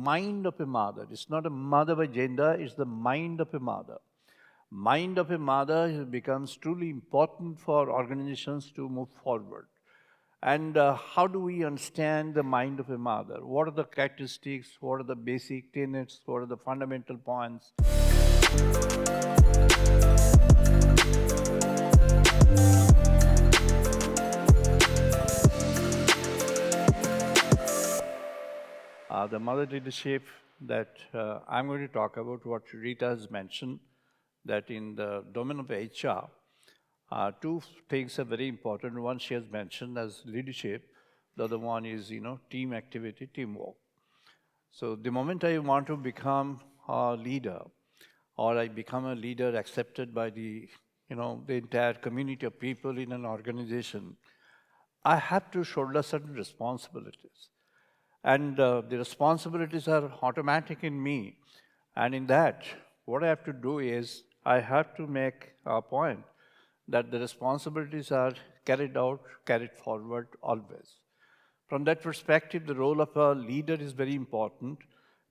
mind of a mother. It's not a mother by gender, it's the mind of a mother. Mind of a mother becomes truly important for organizations to move forward. And how do we understand the mind of a mother? What are the characteristics? What are the basic tenets? What are the fundamental points? The mother leadership that I'm going to talk about, what Rita has mentioned, that in the domain of HR, two things are very important. One she has mentioned as leadership. The other one is, team activity, teamwork. So the moment I want to become a leader, or I become a leader accepted by the entire community of people in an organization, I have to shoulder certain responsibilities. And the responsibilities are automatic in me. And in that, what I have to do is, I have to make a point that the responsibilities are carried out, carried forward always. From that perspective, the role of a leader is very important.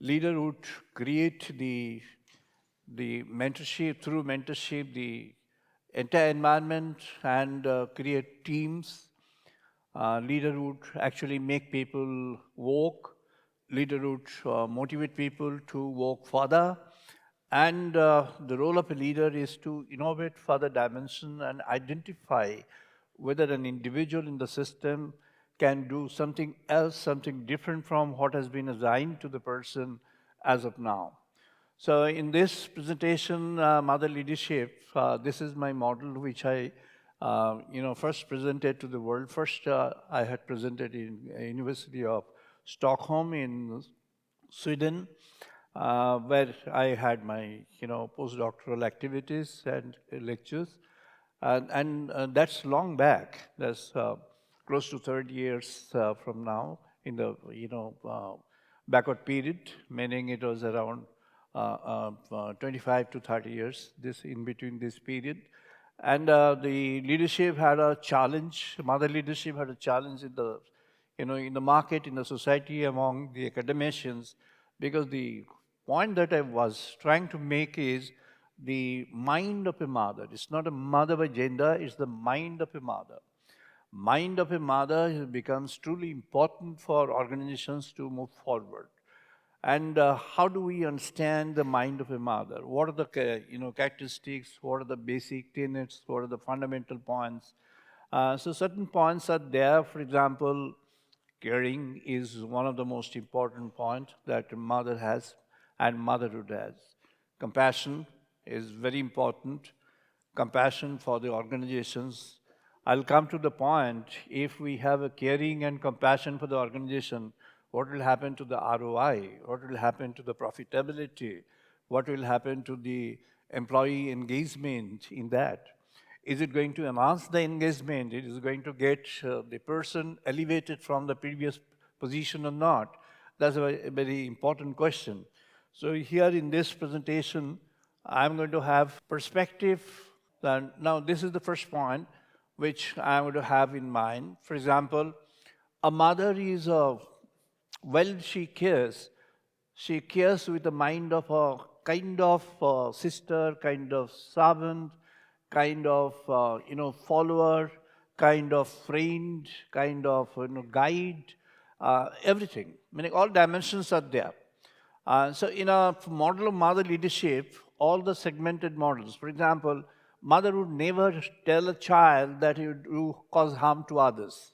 Leader would create the mentorship, through mentorship, the entire environment and create teams. Leader would actually make people work. Leader would motivate people to work further. And the role of a leader is to innovate further dimension and identify whether an individual in the system can do something else, something different from what has been assigned to the person as of now. So in this presentation, Mother Leadership, this is my model which I first presented to the world. First, I had presented in University of Stockholm in Sweden, where I had my postdoctoral activities and lectures, and that's long back. That's close to 30 years from now in the backward period, meaning it was around 25 to 30 years. This in between this period. And the leadership had a challenge. Mother leadership had a challenge in the, in the market, in the society, among the academicians, because the point that I was trying to make is the mind of a mother. It's not a mother by gender; it's the mind of a mother. Mind of a mother becomes truly important for organizations to move forward. And how do we understand the mind of a mother? What are the characteristics? What are the basic tenets? What are the fundamental points? So certain points are there. For example, caring is one of the most important points that a mother has and motherhood has. Compassion is very important. Compassion for the organizations. I'll come to the point, if we have a caring and compassion for the organization, what will happen to the ROI? What will happen to the profitability? What will happen to the employee engagement in that? Is it going to enhance the engagement? It is going to get the person elevated from the previous position or not? That's a very important question. So here in this presentation, I'm going to have perspective. Now, this is the first point which I'm going to have in mind. For example, a mother is she cares with the mind of a kind of sister, kind of servant, kind of follower, kind of friend, kind of guide, everything. Meaning all dimensions are there. So in a model of mother leadership, all the segmented models, for example, mother would never tell a child that you cause harm to others.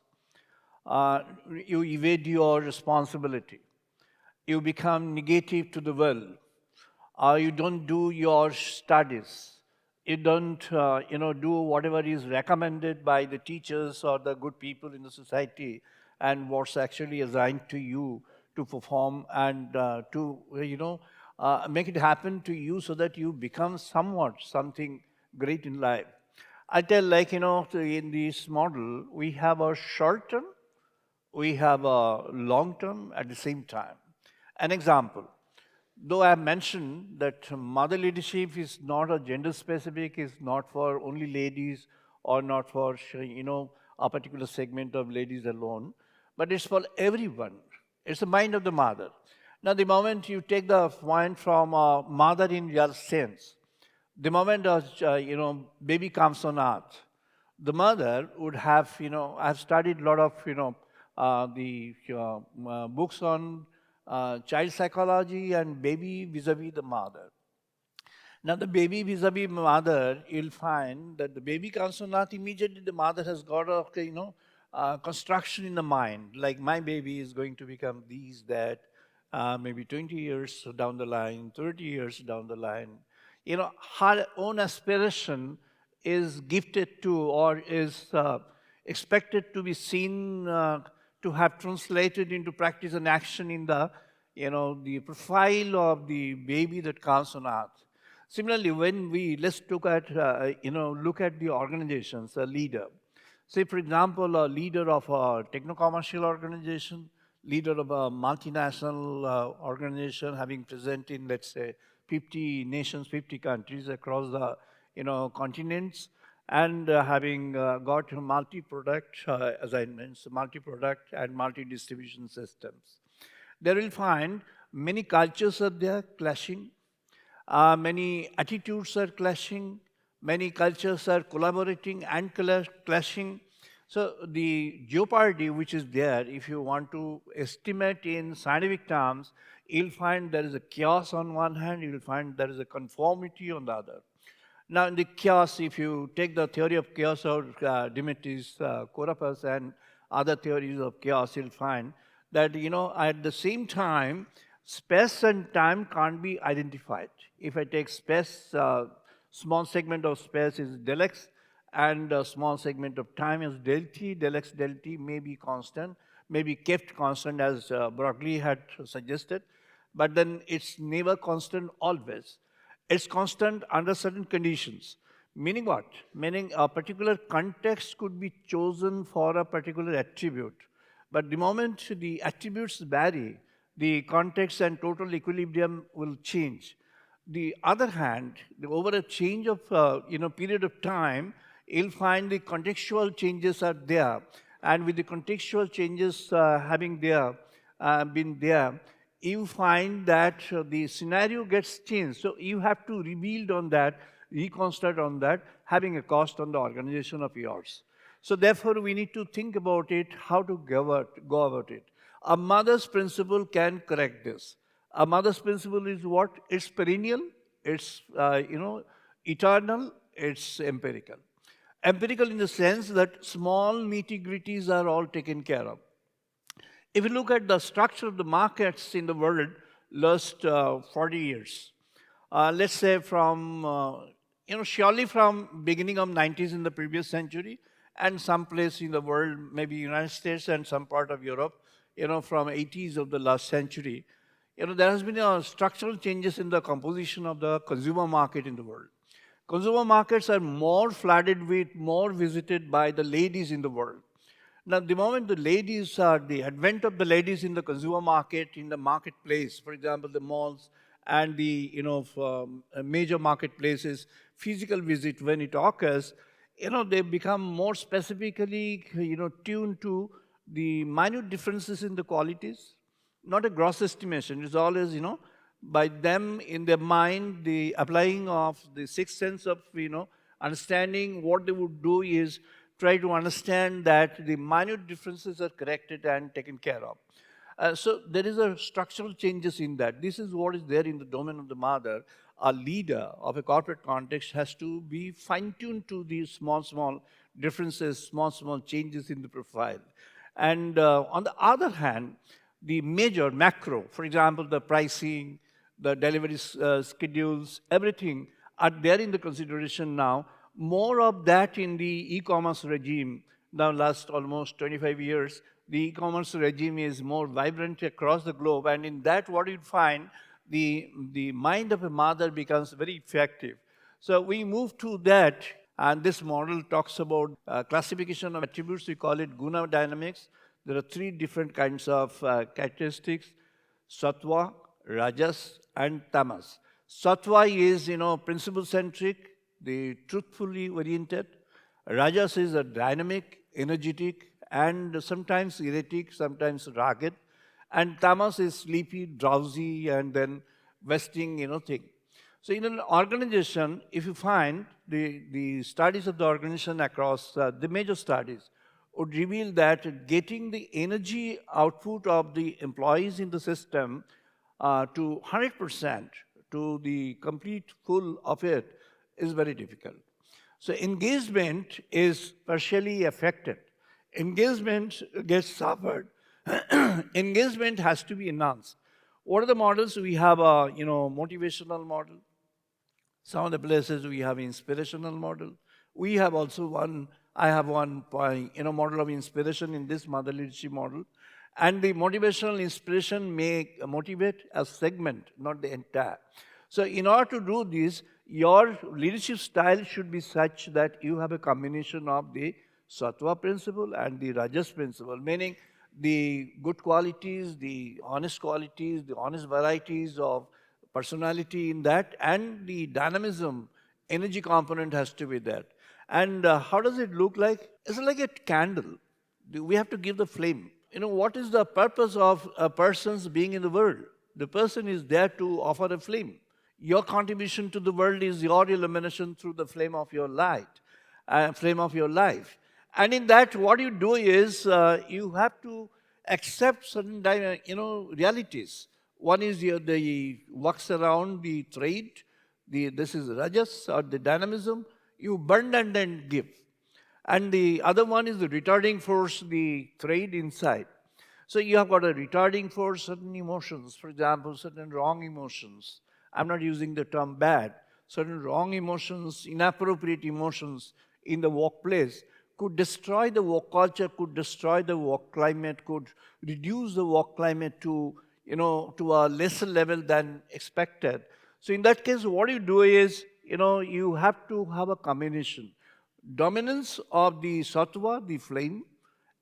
You evade your responsibility. You become negative to the world. You don't do your studies. You don't, do whatever is recommended by the teachers or the good people in the society and what's actually assigned to you to perform and to, make it happen to you so that you become something great in life. I tell, in this model, we have a short term, we have a long term at the same time. An example, though I have mentioned that mother leadership is not a gender specific, is not for only ladies or not for, a particular segment of ladies alone, but it's for everyone. It's the mind of the mother. Now, the moment you take the point from mother in real sense, the moment baby comes on earth, the mother would have, I've studied a lot of, the books on child psychology and baby vis-a-vis the mother. Now, the baby vis-a-vis mother, you'll find that the baby comes on earth, immediately the mother has got a, construction in the mind, like my baby is going to become these, that, maybe 20 years down the line, 30 years down the line. Her own aspiration is gifted to, or is expected to be seen, to have translated into practice and action in the, the profile of the baby that comes on earth. Similarly, when let's look at, look at the organizations, a leader. Say, for example, a leader of a techno-commercial organization, leader of a multinational organization having present in, let's say, 50 nations, 50 countries across the, continents, and having got multi-product, as I mentioned, multi-product and multi-distribution systems. There will find many cultures are there clashing, many attitudes are clashing, many cultures are collaborating and clashing. So the jeopardy which is there, if you want to estimate in scientific terms, you'll find there is a chaos on one hand, you'll find there is a conformity on the other. Now, in the chaos, if you take the theory of chaos of Dimitris Kourapos and other theories of chaos, you'll find that, at the same time, space and time can't be identified. If I take space, small segment of space is del x, and a small segment of time is del t. Del x, del t may be constant, may be kept constant as Broglie had suggested, but then it's never constant always. It's constant under certain conditions. Meaning what? Meaning a particular context could be chosen for a particular attribute. But the moment the attributes vary, the context and total equilibrium will change. The other hand, over a change of period of time, you'll find the contextual changes are there, and with the contextual changes having been there, you find that the scenario gets changed. So you have to rebuild on that, reconstruct on that, having a cost on the organization of yours. So therefore, we need to think about it, how to go about it. A mother's principle can correct this. A mother's principle is what? It's perennial, it's eternal, it's empirical. Empirical in the sense that small nitty-gritties are all taken care of. If you look at the structure of the markets in the world last 40 years, let's say from, surely from beginning of 90s in the previous century, and some place in the world, maybe United States and some part of Europe, from 80s of the last century, there has been structural changes in the composition of the consumer market in the world. Consumer markets are more flooded with, more visited by the ladies in the world. Now, the moment the advent of the ladies in the consumer market, in the marketplace, for example, the malls and the, major marketplaces, physical visit, when it occurs, they become more specifically, tuned to the minute differences in the qualities, not a gross estimation. It's always, by them in their mind, the applying of the sixth sense of, understanding what they would do is try to understand that the minute differences are corrected and taken care of. So there is a structural changes in that. This is what is there in the domain of the mother. A leader of a corporate context has to be fine-tuned to these small differences, small changes in the profile. And on the other hand, the major macro, for example, the pricing, the delivery schedules, everything are there in the consideration now. More of that in the e-commerce regime. Now, last almost 25 years, the e-commerce regime is more vibrant across the globe. And in that, what you'd find, the mind of a mother becomes very effective. So we move to that, and this model talks about classification of attributes. We call it Guna dynamics. There are three different kinds of characteristics: sattva, rajas, and tamas. Sattva is, principle-centric, the truthfully oriented. Rajas is a dynamic, energetic, and sometimes erratic, sometimes rugged. And tamas is sleepy, drowsy, and then wasting, thing. So in an organization, if you find the studies of the organization across the major studies would reveal that getting the energy output of the employees in the system to 100%, to the complete full of it, is very difficult. So engagement is partially affected. Engagement gets suffered. Engagement has to be enhanced. What are the models? We have a motivational model. Some of the places we have inspirational model. We have also I have one model of inspiration in this mother leadership model. And the motivational inspiration may motivate a segment, not the entire. So in order to do this, your leadership style should be such that you have a combination of the sattva principle and the rajas principle, meaning the good qualities, the honest varieties of personality in that, and the dynamism, energy component has to be there. And how does it look like? It's like a candle. We have to give the flame. What is the purpose of a person's being in the world? The person is there to offer a flame. Your contribution to the world is your illumination through the flame of your light, flame of your life. And in that, what you do is you have to accept certain realities. One is the works around the trade. This is rajas or the dynamism. You burn and then give. And the other one is the retarding force, the trade inside. So you have got a retarding force, certain emotions. For example, certain wrong emotions. I'm not using the term bad. Certain wrong emotions, inappropriate emotions in the workplace could destroy the work culture, could destroy the work climate, could reduce the work climate to a lesser level than expected. So in that case, what you do is, you have to have a combination. Dominance of the sattva, the flame,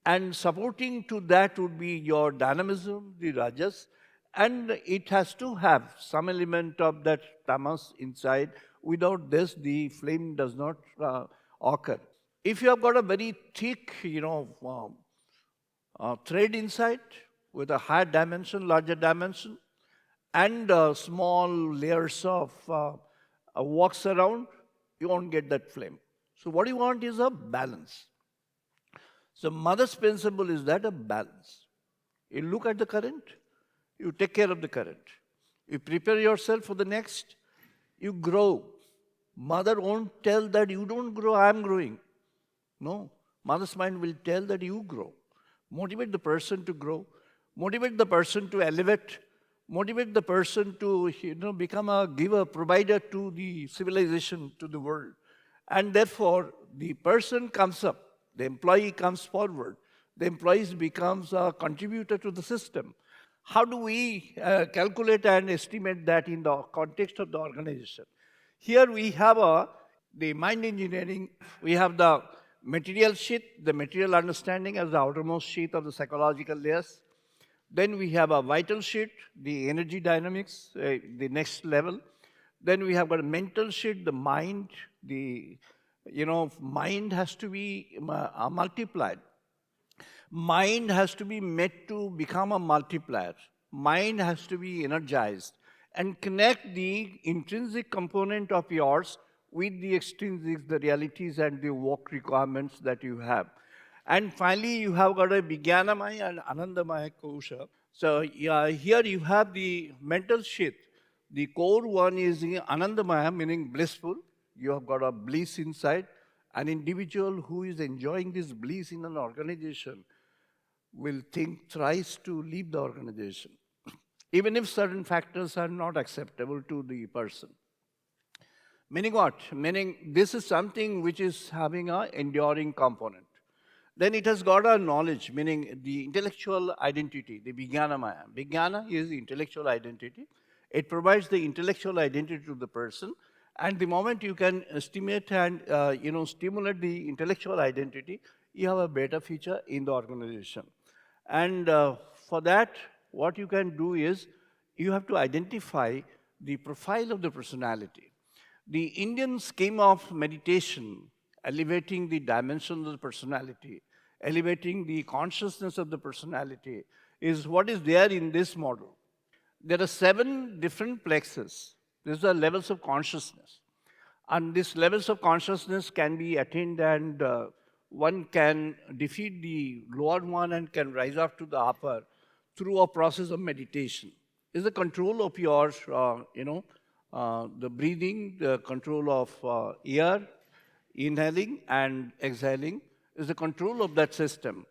and supporting to that would be your dynamism, the rajas, and it has to have some element of that tamas inside. Without this, the flame does not occur. If you have got a very thick, thread inside with a higher dimension, larger dimension, and small layers of wax around, you won't get that flame. So what you want is a balance. So mother's principle is that a balance. You look at the current, you take care of the current. You prepare yourself for the next, you grow. Mother won't tell that you don't grow, I'm growing. No, mother's mind will tell that you grow. Motivate the person to grow. Motivate the person to elevate. Motivate the person to become a giver, provider to the civilization, to the world. And therefore, the person comes up. The employee comes forward. The employee becomes a contributor to the system. How do we calculate and estimate that in the context of the organization? Here we have the mind engineering. We have the material sheet, the material understanding as the outermost sheet of the psychological layers. Then we have a vital sheet, the energy dynamics, the next level. Then we have got a mental sheet, the mind. Mind has to be multiplied. Mind has to be made to become a multiplier. Mind has to be energized and connect the intrinsic component of yours with the extrinsic, the realities and the work requirements that you have. And finally, you have got a Vijnanamaya and Anandamaya kosha. So here you have the mental sheet. The core one is Anandamaya, meaning blissful. You have got a bliss inside. An individual who is enjoying this bliss in an organization will think thrice to leave the organization, even if certain factors are not acceptable to the person. Meaning what? Meaning this is something which is having an enduring component. Then it has got a knowledge, meaning the intellectual identity, the Vijnanamaya. Vijnana is the intellectual identity. It provides the intellectual identity to the person. And the moment you can estimate and stimulate the intellectual identity, you have a better feature in the organization. And for that, what you can do is you have to identify the profile of the personality. The Indian scheme of meditation, elevating the dimensions of the personality, elevating the consciousness of the personality, is what is there in this model. There are 7 different plexes. These are levels of consciousness. And these levels of consciousness can be attained, and one can defeat the lower one and can rise up to the upper through a process of meditation. Is the control of your, the breathing, the control of air, inhaling and exhaling, is the control of that system.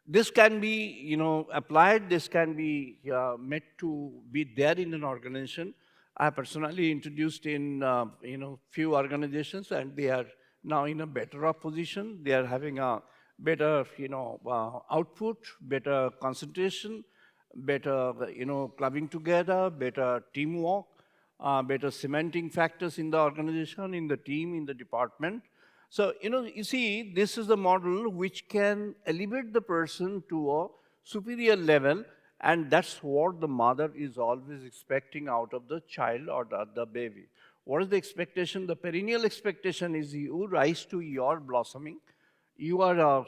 This can be, applied, this can be made to be there in an organization. I have personally introduced in, few organizations, and they are now in a better off position. They are having a better, output, better concentration, better, clubbing together, better teamwork, better cementing factors in the organization, in the team, in the department. So, you see, this is the model which can elevate the person to a superior level, and that's what the mother is always expecting out of the child or the baby. What is the expectation? The perennial expectation is you rise to your blossoming. You are a,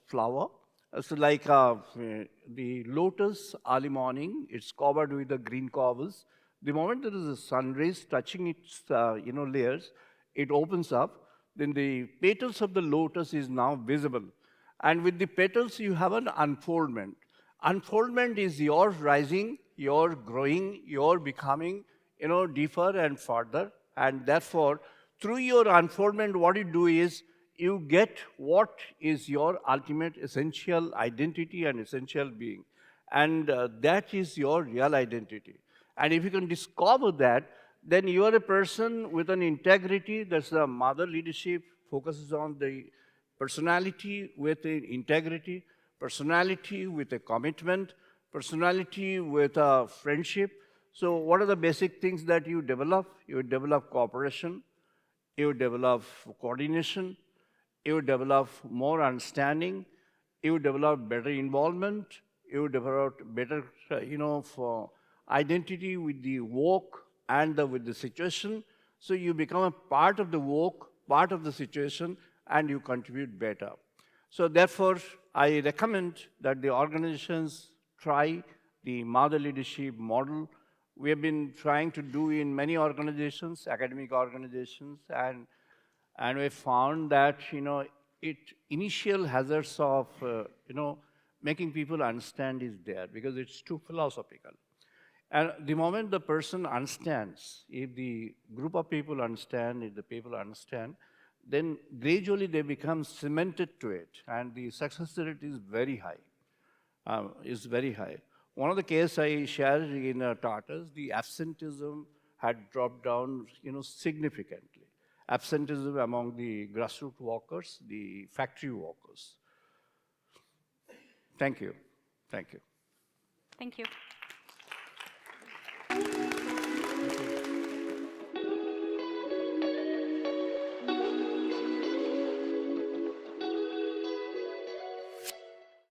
flower. So like the lotus early morning, it's covered with the green covers. The moment there is a sun rays touching its, layers, it opens up. Then the petals of the lotus is now visible. And with the petals, you have an unfoldment. Unfoldment is your rising, your growing, your becoming, deeper and further. And therefore, through your unfoldment, what you do is you get what is your ultimate essential identity and essential being. And that is your real identity. And if you can discover that, then you are a person with an integrity. That's the mother leadership, focuses on the personality with integrity, personality with a commitment, personality with a friendship. So what are the basic things that you develop? You develop cooperation, you develop coordination, you develop more understanding, you develop better involvement, you develop better, for identity with the work and with the situation. So you become a part of the work, part of the situation, and you contribute better. So therefore, I recommend that the organizations try the mother leadership model. We have been trying to do in many organizations, academic organizations, and we found that, initial hazards of, making people understand is there because it's too philosophical. And the moment the person understands, if the group of people understand, if the people understand, then gradually they become cemented to it, and the success rate is very high. One of the cases I shared in Tartars, the absenteeism had dropped down, significantly. Absenteeism among the grassroots workers, the factory workers. Thank you. Thank you. Thank you.